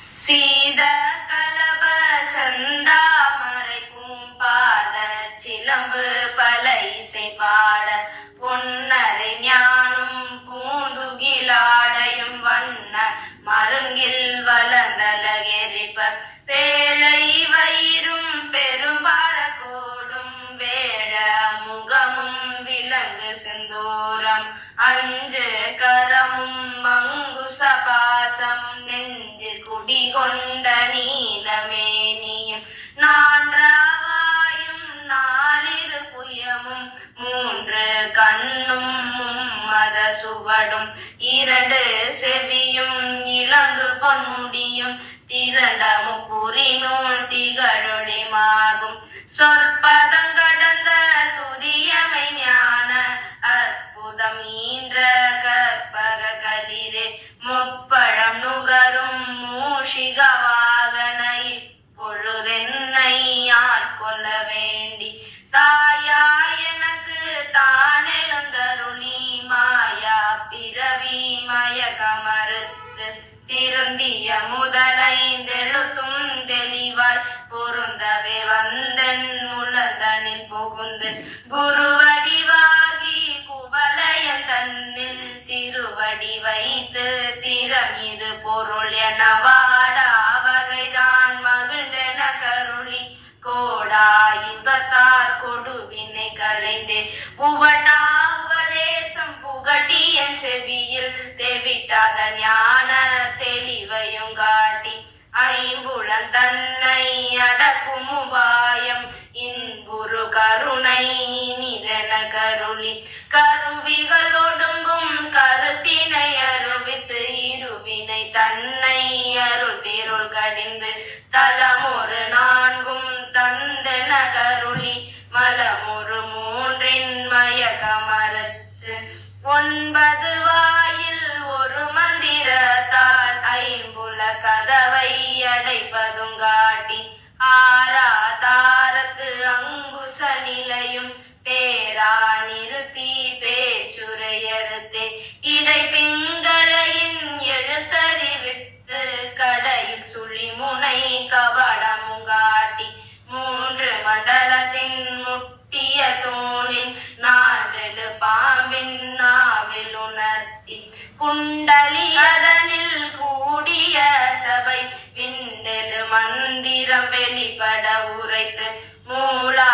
சீத கலப செந்தாமரை பூம்பாத சிலம்பு பல இசை பாட பொன்னரை ஞானும் பூந்துகிலாடையும் வண்ண மருங்கில் வளர்ந்தலகெரிப்ப பேலை வயிறும் பெரும்பார கோடும் வேட முகமும் விலங்கு செந்தூரம் அஞ்சு கரமும் மங்குச பாசமும் நெஞ்சு குடிகொண்ட நீலமேனியும் நான்காவாயும் நாலிரு புயமும் மூன்று கண்ணும் மும்மத சுவடும் இரண்டு செவியும் இலங்கு பொன்முடியும் திரண்ட முப்புரி நூல் திகழொளி மார்பும் சொற்பதம் கடந்த துரியமை ஞான அற்புதம் ஈன்ற கற்பக கலிரே முப்பழம் நுகரும் மூஷிக வாகனை பொழுதென்னை ஆட்கொள்ள வேண்டி தாயா எனக்கு தானெழுந்தருளி மாயா பிறவி மயக்க மறுத்து திருந்திய முதலைந்தெழுத்தும் தெளிவாய் பொருந்தவே வந்தன் முழந்தனில் புகுந்து குருவடிவாகி குவலயன் தன்னில் திருவடி வைத்து திறமிது பொருள் என வாடா வகைதான் மகிழ்ந்தென கருளி கோடாயுதத்தார் கொடுவினை கலைந்தே உவட்டா உபதேசம் புகட்டி என் செவியில் தெவிட்டாத ஞான தெளிவையும் காட்டி ஐம்புலன் தன்னை அடக்கும் உபாயம் இன்புரு கருணை நிதன கருளி கருவிகள் ஒடுங்கும் கருத்தினை அருவித்து இருவினை தன்னை அருள் தேருள் கடிந்து தலமொரு நான்கும் தந்தன கருளி மலமொரு மூன்றின் மயக்க மறுத்து ஒன்பது வாயில் ஒரு மந்திரத்தால் ஐம்புல கதவை அடைப்பதும் காட்டி ஆரா தாரத்து அங்குச நிலையும் பேரா நிறுத்தி பேச்சுரையறுத்தே இடை பிங்களையின் எழுத்தறிவித்து கடையில் சுழி முனை கவடமும் காட்டி மூன்று மண்டலத்தின் முட்டிய தூணின் நான்றெழு பாம்பின் நாவில் உணர்த்தி குண்டலி அதனில் கூடிய சபை விண்டெழு மந்திரம் வெளிப்பட உரைத்து மூலா